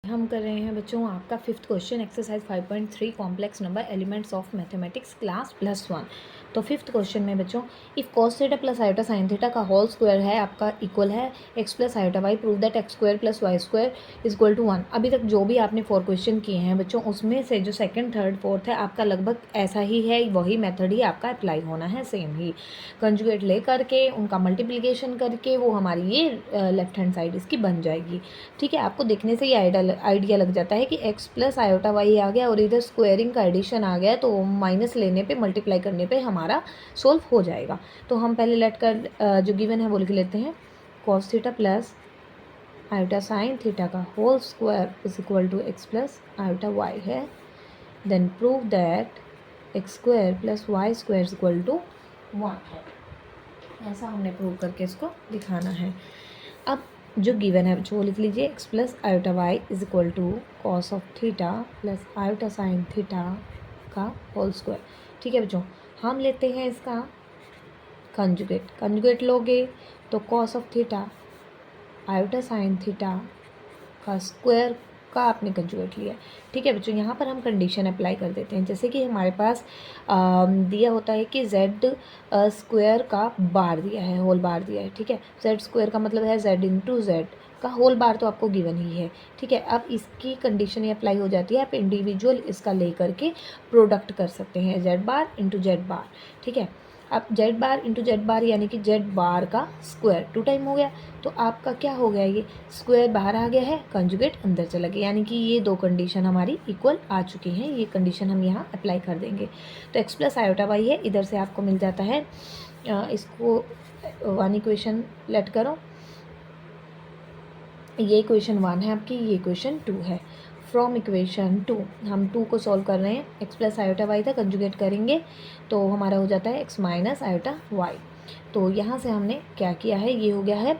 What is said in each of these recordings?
हम कर रहे हैं बच्चों आपका fifth question exercise 5.3 complex number elements of mathematics class +1। तो फिफ्थ क्वेश्चन में बच्चों if cos theta plus iota sine theta का होल स्क्वायर है आपका इक्वल है X plus iota Y, prove that X square plus Y square is equal to 1। अभी तक जो भी आपने 4 क्वेश्चन किए हैं बच्चों उसमें से जो सेकंड थर्ड फोर्थ है आपका लगभग ऐसा ही है, वही मेथड ही आपका अप्लाई होना है, सेम ही कंजुगेट ले करके उनका मल्टीप्लिकेशन करके वो हमारी ये लेफ्ट हैंड साइड इसकी बन जाएगी। ठीक है, आपको देखने से ही आइडिया लग जाता है कि x प्लस आयोटा वाई आ गया और इधर स्क्वायरिंग का एडिशन आ गया, तो माइनस लेने पे मल्टीप्लाई करने पे हमारा सोल्व हो जाएगा। तो हम पहले लेट कर जो गिवन है वो लिख लेते हैं, cos theta plus iota sine theta का whole square is equal to X plus iota Y है। Then prove that X square plus Y square is equal to 1 है। ऐसा हमने प्रूव करके इसको दिखाना है। अब जो गिवन है वो लिख लीजिए, X plus iota Y is equal to cos of theta plus iota sine theta का होल स्क्वायर। ठीक है बच्चों, हम लेते हैं इसका कंजुगेट लोगे तो cos of theta iota sine theta का स्क्वायर का आपने कंजुगेट लिया। ठीक है बच्चों, यहाँ पर हम कंडीशन अप्लाई कर देते हैं। जैसे कि हमारे पास दिया होता है कि z स्क्वायर का बार दिया है, होल बार दिया है। ठीक है, z स्क्वायर का मतलब है z इंटू जेड का होल बार तो आपको गिवन ही है। ठीक है, अब इसकी कंडीशन ये अप्लाई हो जाती है, आप इंडिविजुअल इसका ले करके प्रोडक्ट कर सकते हैं, z बार इंटू जेड बार। ठीक है, अब जेड बार इंटू जेड बार यानी कि जेड बार का स्क्वायर 2 टाइम हो गया, तो आपका क्या हो गया, ये स्क्वायर बाहर आ गया है, कंजुगेट अंदर चला गया, यानी कि ये दो कंडीशन हमारी इक्वल आ चुकी हैं। ये कंडीशन हम यहाँ अप्लाई कर देंगे। तो एक्स प्लस आयोटा वाई है, इधर से आपको मिल जाता है, इसको 1 इक्वेशन लेट करो, ये इक्वेशन 1 है आपकी, ये इक्वेशन 2 है। फ्रॉम इक्वेशन 2 हम 2 को सॉल्व कर रहे हैं, एक्स प्लस आयोटा वाई था, कंजुगेट करेंगे तो हमारा हो जाता है एक्स माइनस आयोटा वाई। तो यहाँ से हमने क्या किया है, ये हो गया है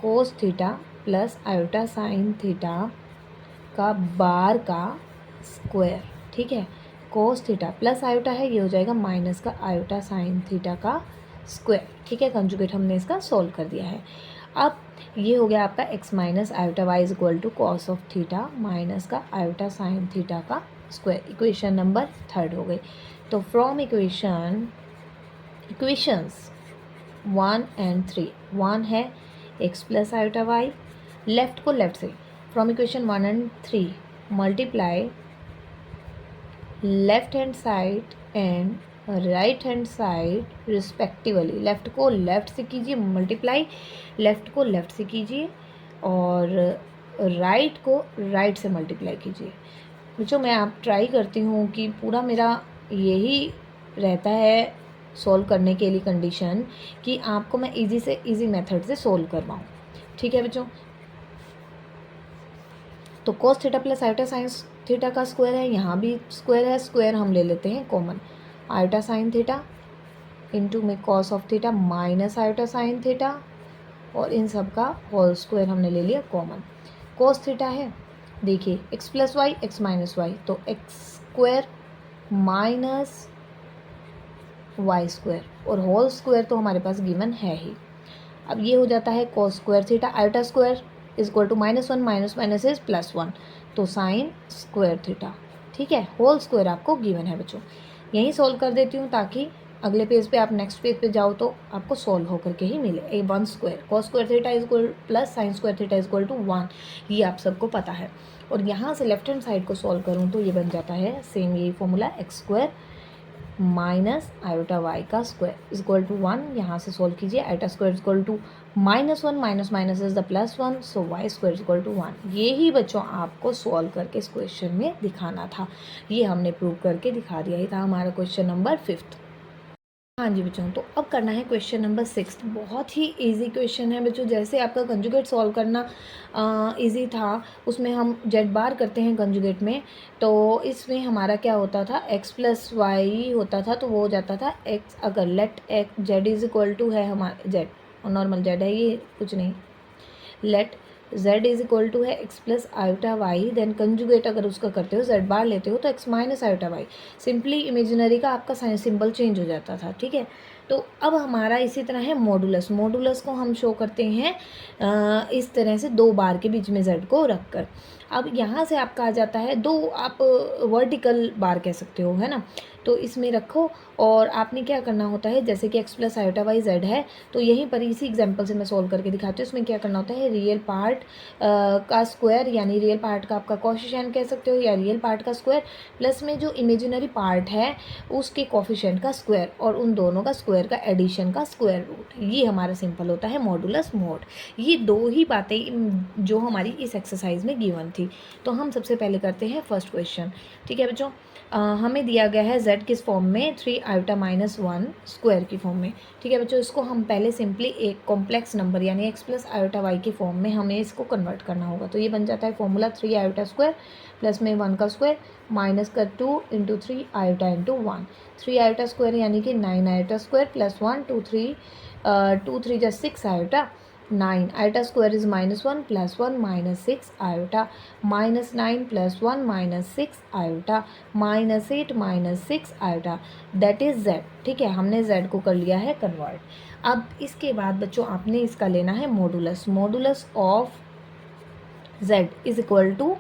cos theta plus iota sine theta का बार का स्क्वायर। ठीक है, कोस थीटा प्लस आयोटा है, ये हो जाएगा माइनस का आयोटा साइन थीटा का स्क्वायर। ठीक है, कंजुगेट हमने इसका सॉल्व कर दिया है। अब ये हो गया आपका x minus iota Y is equal to cos of theta minus का आयोटा साइन थीटा का स्क्वायर। इक्वेशन नंबर 3 हो गई। तो फ्रॉम इक्वेशंस 1 एंड 3, 1 है x plus iota Y, left को लेफ्ट से, from equation 1 and 3 multiply left hand side and right hand side respectively. Left को left से कीजिए मल्टीप्लाई, लेफ़्ट को लेफ़्ट से कीजिए और राइट को राइट से मल्टीप्लाई कीजिए। बच्चों मैं आप ट्राई करती हूँ कि पूरा मेरा यही रहता है सॉल्व करने के लिए कंडीशन, कि आपको मैं इजी से इजी मेथड से सॉल्व करवाऊँ। ठीक है बच्चों, तो cos theta plus iota science theta का स्क्वायर है, यहाँ भी स्क्वायर है, स्क्वायर हम ले लेते हैं common, iota sine theta into में cos of theta minus iota sine theta, और इन सब का होल स्क्वायर हमने ले लिया कॉमन। कॉस थीटा है, देखिए X plus Y X minus Y, तो X square minus Y square और होल स्क्वायर तो हमारे पास गिवन है ही। अब ये हो जाता है cos square theta iota square is equal to -1 minus minus is +1, तो साइन स्क्वायर थीटा। ठीक है, होल स्क्वायर आपको गिवन है बच्चों। यहीं सॉल्व कर देती हूँ ताकि अगले पेज पे आप नेक्स्ट पेज पे जाओ तो आपको सॉल्व होकर के ही मिले। A 1 square cos square theta is equal plus sine square theta is equal to 1, ये आप सबको पता है। और यहाँ से लेफ्ट हैंड साइड को सॉल्व करूँ तो ये बन जाता है सेम यही formula, X square minus iota Y का स्क्वायर इज इक्वल टू 1। यहाँ से सॉल्व कीजिए, iota square is equal to -1 minus minus is the +1, so Y square is equal to 1। ये ही बच्चों आपको सॉल्व करके इस क्वेश्चन में दिखाना था, ये हमने प्रूव करके दिखा दिया। ही था हमारा क्वेश्चन नंबर 5। हाँ जी बच्चों, तो अब करना है क्वेश्चन नंबर 6। बहुत ही इजी क्वेश्चन है बच्चों, जैसे आपका कंजुगेट सॉल्व करना इजी था, उसमें हम जेड बार करते हैं कंजुगेट में, तो इसमें हमारा क्या होता था, x प्लस वाई होता था, तो वो हो जाता था x, अगर let x Z is equal to है हमारा जेड, और नॉर्मल जेड है ये, कुछ नहीं, let z is equal to है x plus iota Y, then conjugate अगर उसका करते हो z बार लेते हो तो x minus iota Y, simply imaginary का आपका साइन सिंबल चेंज हो जाता था। ठीक है, तो अब हमारा इसी तरह है मॉडुलस। मॉडुलस को हम शो करते हैं इस तरह से 2 बार के बीच में z को रख कर। अब यहाँ से आपका आ जाता है 2, आप वर्टिकल बार कह सकते हो, है ना। तो इसमें रखो और आपने क्या करना होता है, जैसे कि x plus iota Y Z है, तो यहीं पर इसी एग्जांपल से मैं सॉल्व करके दिखाती हूँ। इसमें क्या करना होता है, रियल पार्ट का स्क्वायर, यानी रियल पार्ट का आपका कोफिशिएंट कह सकते हो, या रियल पार्ट का स्क्वायर प्लस में जो इमेजिनरी पार्ट है उसके कोफिशिएंट का स्क्वायर, और उन दोनों का स्क्वायर का एडिशन का स्क्वायर रूट। ये हमारा सिंपल होता है मॉडुलस मॉड। ये 2 ही बातें जो हमारी इस एक्सरसाइज में गिवन थी। तो हम सबसे पहले करते हैं फर्स्ट क्वेश्चन। ठीक है बच्चों, हमें दिया गया है z किस फॉर्म में, 3 आयोटा माइनस 1 स्क्वायर की फॉर्म में। ठीक है बच्चों, इसको हम पहले सिंपली एक कॉम्प्लेक्स नंबर यानी x प्लस आयोटा y की फॉर्म में हमें इसको कन्वर्ट करना होगा। तो ये बन जाता है फॉर्मूला 3 आयोटा स्क्वायर प्लस में 1 का स्क्वायर माइनस का 2 into 3 iota into 1। 3 iota square यानी कि 9 आयोटा स्क्वायर प्लस 1 2 3 2 3 जा 6 iota 9 iota square is -1 plus 1 minus 6 iota minus 9 plus 1 minus 6 iota minus 8 minus 6 iota, that is z। ठीक है, हमने z को कर लिया है कन्वर्ट। अब इसके बाद बच्चों आपने इसका लेना है modulus. Modulus of z is equal to,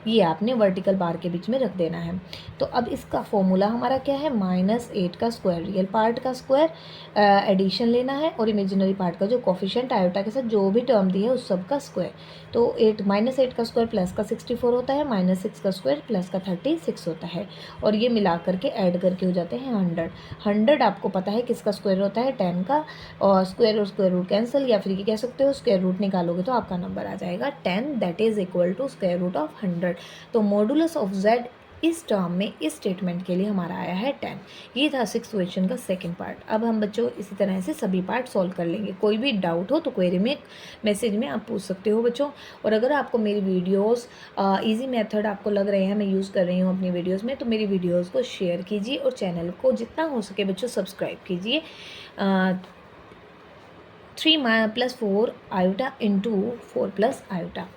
ये आपने वर्टिकल बार के बीच में रख देना है। तो अब इसका फॉर्मूला हमारा क्या है, -8 का स्क्वायर, रियल पार्ट का स्क्वायर, एडिशन लेना है, और इमेजिनरी पार्ट का जो कोफिशिएंट आयोटा के साथ जो भी टर्म दी है उस सब का स्क्वायर। तो -8 का स्क्वायर प्लस का 64 होता है, -6 का स्क्वायर प्लस का 36 होता है, और ये मिला करके ऐड करके हो जाते हैं 100। 100 आपको पता है किसका स्क्वायर होता है, 10 का, और स्क्वायर रूट कैंसिल, या फिर ये कह सकते हो स्क्वायर रूट निकालोगे तो आपका नंबर आ जाएगा 10, that is equal to square root of 100। तो मॉडुलस ऑफ z इस टर्म में इस स्टेटमेंट के लिए हमारा आया है 10। ये था 6th क्वेश्चन का सेकंड पार्ट। अब हम बच्चों इसी तरह से सभी पार्ट सॉल्व कर लेंगे। कोई भी डाउट हो तो क्वेरी में मैसेज में आप पूछ सकते हो बच्चों। और अगर आपको मेरी वीडियोस इजी मेथड आपको लग रहे हैं मैं यूज़ कर रही हूँ अपनी वीडियोस में, तो मेरी वीडियोस को शेयर कीजिए और चैनल को जितना हो सके बच्चों सब्सक्राइब कीजिए। 3 plus 4 iota into 4 plus iota,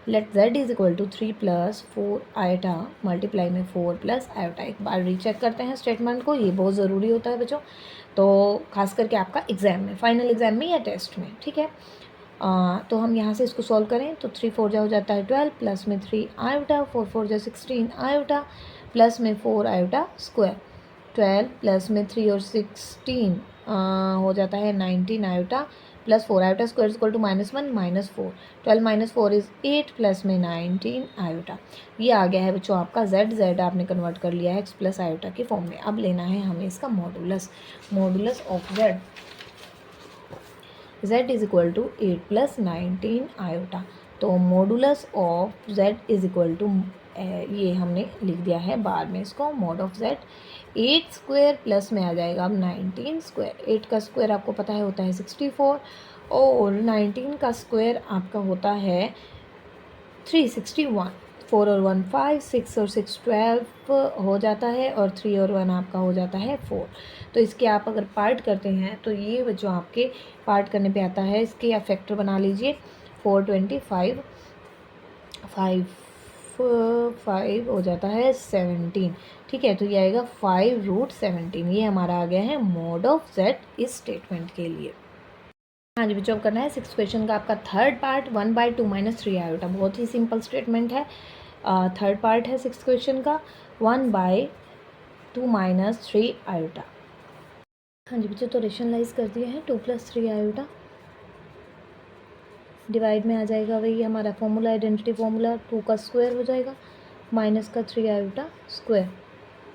let z is equal to 3 plus 4 iota multiply में 4 प्लस आयोटा। एक बार रीचेक करते हैं स्टेटमेंट को, ये बहुत ज़रूरी होता है बच्चों, तो खास करके आपका एग्जाम में, फाइनल एग्जाम में या टेस्ट में। ठीक है, तो हम यहाँ से इसको सॉल्व करें तो 3 4 जा हो जाता है 12 प्लस में 3 आयोटा, 4 4 जा 16 आयोटा प्लस में 4 आयोटा स्क्वायर, 12 प्लस में 3 और 16 हो जाता है 19 iota plus 4 iota square equal to -1 -4, 12 minus 4 is 8 plus में 19 आयोटा। ये आ गया है बच्चों आपका z आपने कन्वर्ट कर लिया है x प्लस आयोटा की फॉर्म में। अब लेना है हमें इसका modulus. Modulus of z is equal to 8 plus 19 iota. तो modulus of z is equal to, ये हमने लिख दिया है बार में इसको, mod of z 8 square plus में आ जाएगा अब 19 स्क्वायर। 8 का स्क्वायर आपको पता है होता है 64, और 19 का स्क्वायर आपका होता है 361। 4 और 1 5, 6 और 6 12 हो जाता है, और 3 और 1 आपका हो जाता है 4। तो इसके आप अगर पार्ट करते हैं तो ये बच्चों आपके पार्ट करने पे आता है, इसके आप फैक्टर बना लीजिए। 425 5 हो जाता है 17। ठीक है, तो ये आएगा 5 रूट 17। ये हमारा आ गया है मॉड ऑफ z इस स्टेटमेंट के लिए। हाँ जी बच्चों, अब करना है 6th क्वेश्चन का आपका थर्ड पार्ट, 1/2 माइनस 3 आयोटा। बहुत ही सिंपल स्टेटमेंट है। थर्ड पार्ट है 6th क्वेश्चन का, 1/2 माइनस 3 आयोटा। हाँ जी बच्चों, तो रेशनलाइज कर दिया है 2 प्लस 3 आयोटा, डिवाइड में आ जाएगा वही हमारा फॉर्मूला, आइडेंटिटी फॉर्मूला, 2 का स्क्वायर हो जाएगा माइनस का 3 आयोटा स्क्वायर।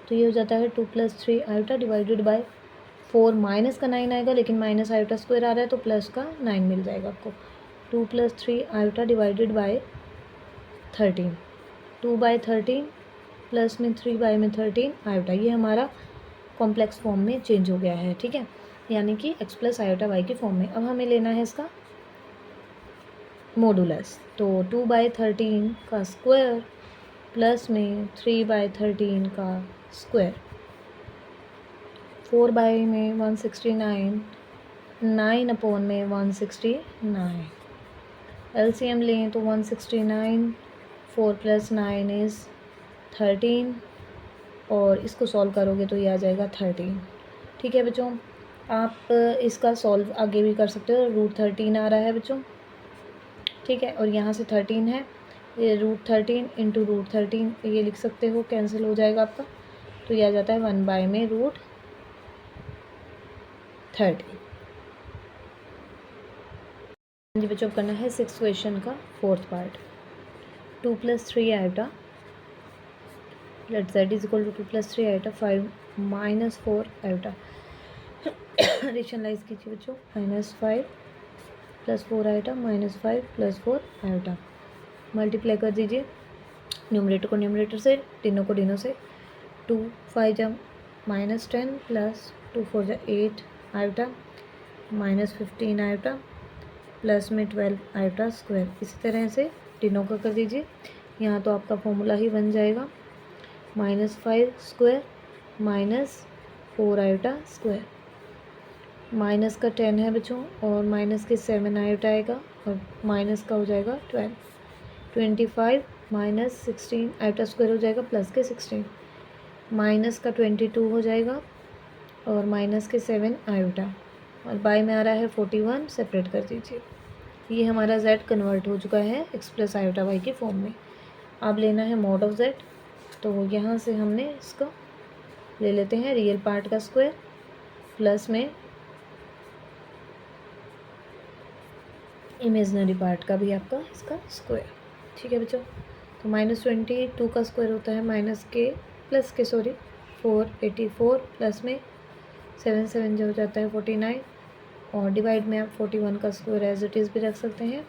तो ये हो जाता है 2 plus 3 iota divided bye 4, minus का 9 आएगा, लेकिन माइनस आयोटा स्क्वायर आ रहा है तो प्लस का 9 मिल जाएगा आपको। 2 plus 3 iota divided bye 13, 2/13 plus में 3/13 आयोटा। ये हमारा कॉम्प्लेक्स फॉर्म में चेंज हो गया है। ठीक है, यानी कि x प्लस आयोटा y की फॉर्म में। अब हमें लेना है इसका मॉडुलस। तो 2/13 का स्क्वायर प्लस में 3/13 का स्क्वायर, 4 में 169, 9 अपॉन में 169, एलसीएम लें तो 169, 4 प्लस 9 इज़ 13, और इसको सॉल्व करोगे तो ये आ जाएगा 13। ठीक है बच्चों, आप इसका सॉल्व आगे भी कर सकते हो। √13 आ रहा है बच्चों, ठीक है, और यहाँ से 13 है, ये √13 इंटू √13 ये लिख सकते हो, कैंसिल हो जाएगा आपका, तो ये आ जाता है 1 में √13। जी बच्चों, करना है 6th क्वेश्चन का 4th part. 2 + 3 iota let z is equal to 2 + 3 iota 5 - 4 iota. Rationalise कीजिए बच्चों, -5 + 4 आयोटा -5 + 4 आयोटा। मल्टीप्लाई कर दीजिए न्यूमरेटर को न्यूमरेटर से, डिनो को डिनो से। 2 5 जा -10 + 2 4 जा 8 आयोटा -15 आयोटा प्लस में 12 आयोटा स्क्वायर। इसी तरह से डिनो का कर दीजिए, यहाँ तो आपका फॉर्मूला ही बन जाएगा -5 स्क्वायर -4 आयोटा स्क्वायर। माइनस का 10 है बच्चों, और माइनस के 7 आयोटा आएगा, और माइनस का हो जाएगा 12। 25 - 16 आयोटा स्क्वायर हो जाएगा, प्लस के 16 माइनस का 22 हो जाएगा, और माइनस के 7 आयोटा, और बाय में आ रहा है 41, सेपरेट कर दीजिए। ये हमारा z कन्वर्ट हो चुका है x + आयोटा y के फॉर्म में। अब लेना है मॉड ऑफ z, तो यहाँ से हमने इसका ले लेते हैं रियल पार्ट का स्क्वायर प्लस में इमेजनरी पार्ट का भी आपका इसका स्क्वायर, ठीक है बच्चों। तो -22 का स्क्वायर होता है -484 प्लस में 7 7 जो हो जाता है 49, और डिवाइड में आप 41 का स्क्वायर एज इट इज़ भी रख सकते हैं,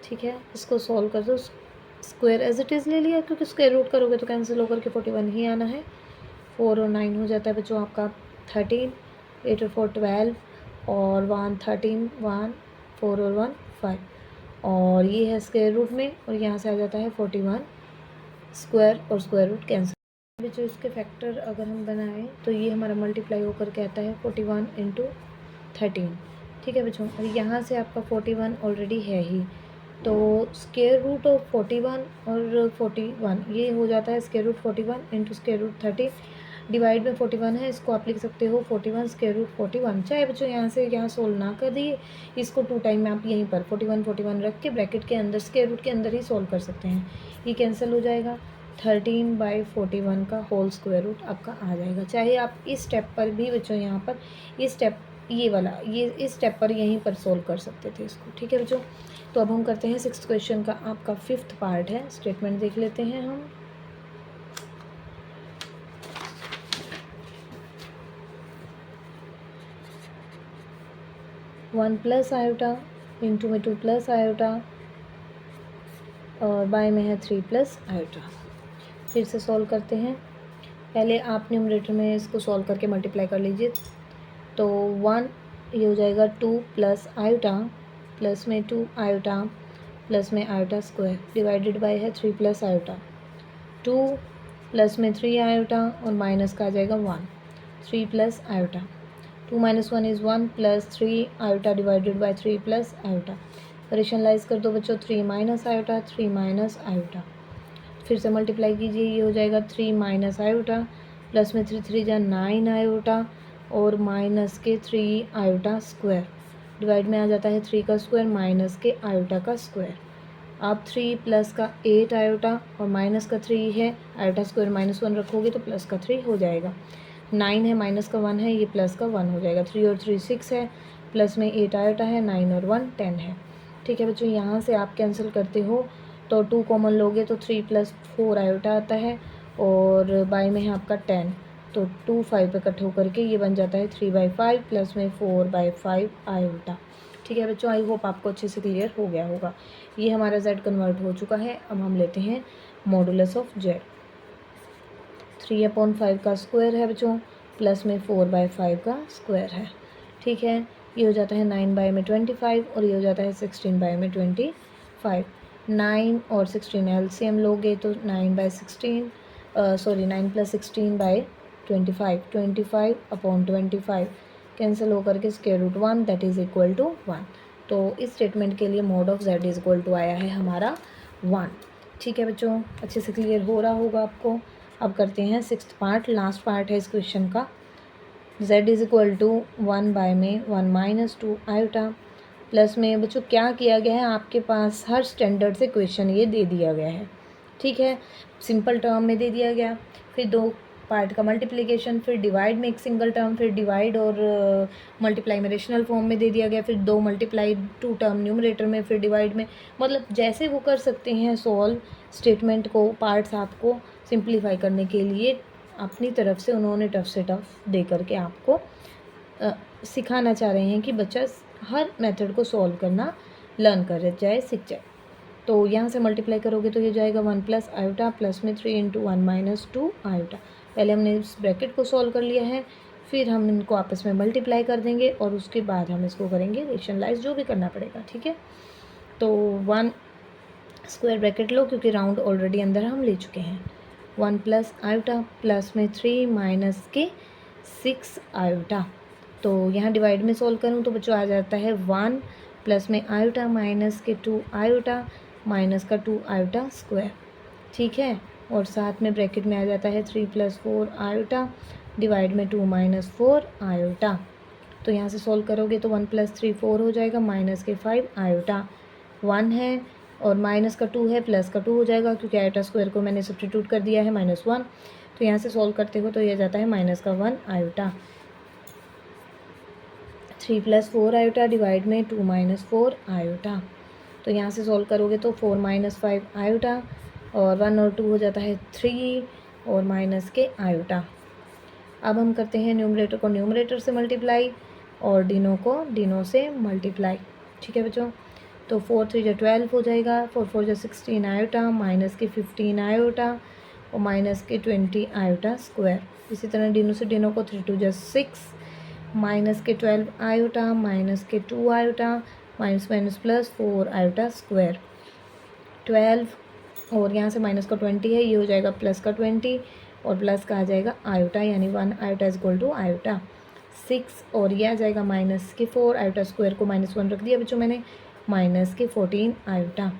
ठीक है। इसको सॉल्व कर दो, स्क्वायर एज इट इज़ ले लिया, क्योंकि स्क्वायर रूट करोगे तो कैंसिल होकर के 41 ही आना है। 4 और 9 हो जाता है बच्चों आपका 13, 8 और 4 12, और 1 13, 1 4 और 1 5, और ये है स्क्वायर रूट में, और यहाँ से आ जाता है 41 स्क्वायर, और स्क्वायर रूट कैंसिल। जो इसके फैक्टर अगर हम बनाएं तो ये हमारा मल्टीप्लाई होकर के आता है 41 × 13, ठीक है बच्चों। और यहाँ से आपका 41 ऑलरेडी है ही, तो स्क्वायर रूट ऑफ 41 और 41 ये हो जाता है square root 41 × square root 13, divide में 41 है, इसको आप लिख सकते हो 41 स्क्वायर रूट 41। चाहे बच्चों यहाँ से यहाँ सोल्व ना कर दिए, इसको 2 टाइम में आप यहीं पर 41 रख के ब्रैकेट के अंदर स्क्वायर रूट के अंदर ही सोल्व कर सकते हैं। ये कैंसिल हो जाएगा, 13/41 का होल स्क्वायर रूट आपका आ जाएगा। चाहे आप इस स्टेप पर भी बच्चों यहाँ पर ये स्टेप ये वाला ये इस स्टेप पर यहीं पर सोल्व कर सकते थे इसको, ठीक है बच्चों। तो अब हम करते हैं 6th क्वेश्चन का, आपका 5th पार्ट है। स्टेटमेंट देख लेते हैं हम। वन प्लस आयोटा, इंटू में 2 + आयोटा, और बाय में है 3 + आयोटा। फिर से सॉल्व करते हैं। पहले आप न्यूमरेटर में इसको सॉल्व करके मल्टीप्लाई कर लीजिए, तो 1 ये हो जाएगा 2 + आयोटा प्लस में 2 आयोटा प्लस में आयोटा स्क्वायर, डिवाइडेड बाय है 3 + आयोटा, 2 प्लस में 3 आयोटा, और माइनस का आ जाएगा 1, 3 + iota. 2 - 1 = 1 + 3 iota divided by 3 + iota. Rationalise कर दो बच्चों, 3 - आयोटा 3 - आयोटा। फिर से मल्टीप्लाई कीजिए, ये हो जाएगा 3 - आयोटा प्लस में 3 3 जा 9 आयोटा, और माइनस के 3 आयोटा स्क्वायर, डिवाइड में आ जाता है 3 का स्क्वायर माइनस के आयोटा का स्क्वायर। आप 3 प्लस का 8 आयोटा, और माइनस का 3 है, आयोटा स्क्वायर -1 रखोगे तो प्लस का 3 हो जाएगा। 9 है, माइनस का 1 है, ये प्लस का 1 हो जाएगा। 3 और 3 6 है, प्लस में 8 आयोटा है, 9 और 1 10 है, ठीक है बच्चों। यहाँ से आप कैंसिल करते हो तो 2 कॉमन लोगे तो 3 + 4 आयोटा आता है, और बाय में है आपका 10, तो 2 5 पे कट होकर के ये बन जाता है 3/5 प्लस में 4/5 आयोटा, ठीक है बच्चों। आई होप आपको अच्छे से क्लियर हो गया होगा। ये हमारा z कन्वर्ट हो चुका है। अब हम लेते हैं मॉडुलस ऑफ z। 3/5 का स्क्वायर है बच्चों, प्लस में 4/5 का स्क्वायर है, ठीक है। ये हो जाता है 9/25, और ये हो जाता है 16/25। 9 और 16 एलसीएम लोगे तो 9/16 9 + 16/25, 25/25 कैंसिल होकर के square root 1 that is equal to 1। तो इस स्टेटमेंट के लिए mod of z is equal to आया है हमारा 1, ठीक है बच्चों। अच्छे से क्लियर हो रहा होगा आपको। अब करते हैं 6th पार्ट, लास्ट पार्ट है इस क्वेश्चन का। z is equal to 1 by में 1 माइनस 2 आयोटा, प्लस में बच्चों क्या किया गया है, आपके पास हर स्टैंडर्ड से क्वेश्चन ये दे दिया गया है, ठीक है। सिंपल टर्म में दे दिया गया, फिर दो पार्ट का मल्टीप्लिकेशन, फिर डिवाइड में एक सिंगल टर्म, फिर डिवाइड और मल्टीप्लाई में रेशनल फॉर्म में दे दिया गया, फिर 2 मल्टीप्लाई 2 टर्म न्यूमरेटर में, फिर डिवाइड में, मतलब जैसे वो कर सकते हैं सॉल्व स्टेटमेंट को, पार्ट्स आपको सिंप्लीफाई करने के लिए अपनी तरफ से उन्होंने टफ से टफ दे करके आपको सिखाना चाह रहे हैं कि बच्चा हर मेथड को सॉल्व करना लर्न कर जाए, सीख जाए। तो यहाँ से मल्टीप्लाई करोगे तो ये जाएगा 1 प्लस आयोटा, प्लस में 3 इंटू 1 माइनस 2 आयोटा। पहले हमने इस ब्रैकेट को सॉल्व कर लिया है, फिर हम इनको आपस में मल्टीप्लाई कर देंगे और उसके बाद हम इसको करेंगे रेशनलाइज, जो भी करना पड़ेगा, ठीक है। तो 1 स्क्वायर ब्रैकेट लो, क्योंकि राउंड ऑलरेडी अंदर हम ले चुके हैं। 1 प्लस आयोटा, प्लस में 3 माइनस के 6 आयोटा। तो यहाँ डिवाइड में सॉल्व करूँ तो बच्चों आ जाता है 1 प्लस में आयोटा माइनस के 2 आयोटा माइनस का 2 आयोटा स्क्वायर, ठीक है। और साथ में ब्रैकेट में आ जाता है 3 प्लस 4 आयोटा डिवाइड में 2 माइनस 4 आयोटा। तो यहाँ से सॉल्व करोगे तो 1 प्लस 3 4 हो जाएगा, माइनस के 5 आयोटा 1 है और माइनस का 2 है, प्लस का 2 हो जाएगा, क्योंकि आयोटा स्क्वायर को मैंने सब्स्टिट्यूट कर दिया है -1। तो यहाँ से सॉल्व करते हो तो यह जाता है माइनस का 1 आयोटा। 3 प्लस 4 आयोटा डिवाइड में 2 माइनस 4 आयोटा। तो यहाँ से सॉल्व करोगे तो 4 माइनस 5 आयोटा और 1 और 2 हो जाता है 3 और माइनस के आयोटा। अब हम करते हैं न्यूमरेटर को न्यूमरेटर से मल्टीप्लाई और डिनो को डिनो से मल्टीप्लाई, ठीक है बच्चों। तो 4 3 जो 12 हो जाएगा, 4 4 जो 16 आयोटा माइनस के 15 आयोटा और माइनस के 20 आयोटा स्क्वायर। इसी तरह डिनो से डिनो को 3 2 जो 6 माइनस के 12 आयोटा माइनस के 2 iota minus minus plus 4 iota square 12 और यहाँ से माइनस का 20 है, ये हो जाएगा प्लस का 20 और प्लस का आ जाएगा आयोटा, यानी 1 iota is equal to iota 6 और ये आ जाएगा माइनस के 4 आयोटा स्क्वायर को -1 रख दिया बच्चों मैंने, माइनस के 14 आयोटा।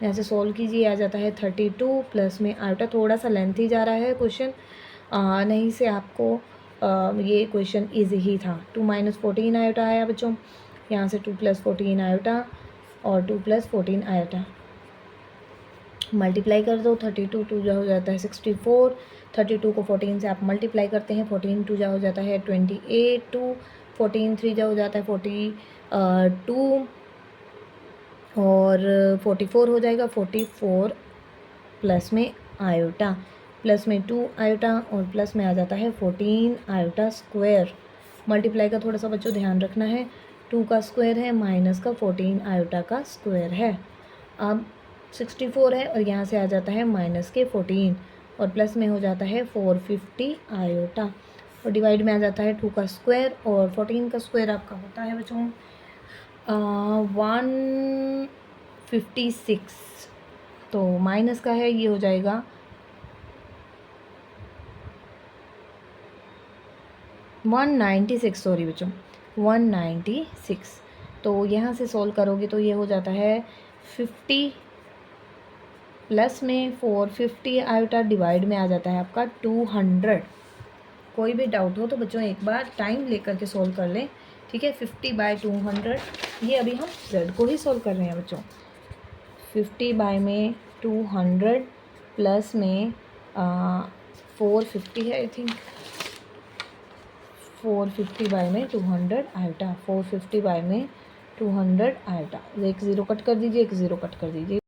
यहाँ से सॉल्व कीजिए, आ जाता है 32 प्लस में आयोटा। थोड़ा सा लेंथी जा रहा है क्वेश्चन, नहीं से आपको ये क्वेश्चन इजी ही था। 2 माइनस 14 आयोटा आया बच्चों, यहाँ से 2 प्लस 14 आयोटा और 2 प्लस 14 आयोटा मल्टीप्लाई कर दो। 32 2 जा हो जाता है 64, 32 को 14 से आप मल्टीप्लाई करते हैं, 14 2 जा हो जाता है 28, 2 14 3 जा हो जाता है 42 और 44 हो जाएगा 44 प्लस में आयोटा, प्लस में 2 आयोटा और प्लस में आ जाता है 14 आयोटा स्क्वायर। मल्टीप्लाई का थोड़ा सा बच्चों ध्यान रखना है, 2 का स्क्वायर है माइनस का 14 आयोटा का स्क्वायर है। अब 64 है और यहाँ से आ जाता है माइनस के 14 और प्लस में हो जाता है 450 आयोटा और डिवाइड में आ जाता है 2 का स्क्वायर और 14 का स्क्वायर आपका होता है बच्चों 156। तो माइनस का है, ये हो जाएगा 196, सॉरी बच्चों 196। तो यहाँ से सॉल्व करोगे तो ये हो जाता है 50 प्लस में 450 आयोटा डिवाइड में आ जाता है आपका 200। कोई भी डाउट हो तो बच्चों एक बार टाइम लेकर के सॉल्व कर लें, ठीक है। 50/200, ये अभी हम z को ही सॉल्व कर रहे हैं बच्चों। 50/200 प्लस में 450 है, आई थिंक 450/200 आयोटा, 450/200 आयोटा। एक ज़ीरो कट कर दीजिए, एक ज़ीरो कट कर दीजिए।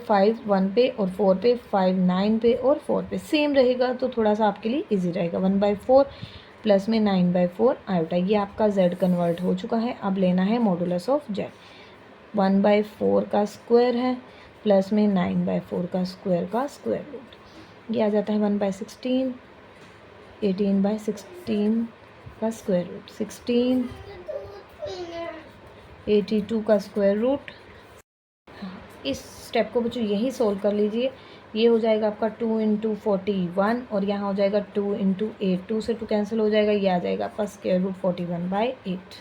5 1 पे और 4 पे, 5 9 पे और 4 पे सेम रहेगा, तो थोड़ा सा आपके लिए इजी रहेगा। 1/4 प्लस में 9/4 आयोटा, ये आपका z कन्वर्ट हो चुका है। अब लेना है मॉडुलस ऑफ z। 1/4 का स्क्वायर है प्लस में 9/4 का स्क्वायर रूट, ये आ जाता है 1/16, 18/16 का स्क्वायर रूट 16, 82 का स्क्वायर रूट। इस स्टेप को बच्चों यही सोल्व कर लीजिए, ये हो जाएगा आपका 2 × 41 और यहाँ हो जाएगा 2 × 8, 2 से 2 कैंसिल हो जाएगा, ये आ जाएगा आपका स्क्वायर रूट 41/8।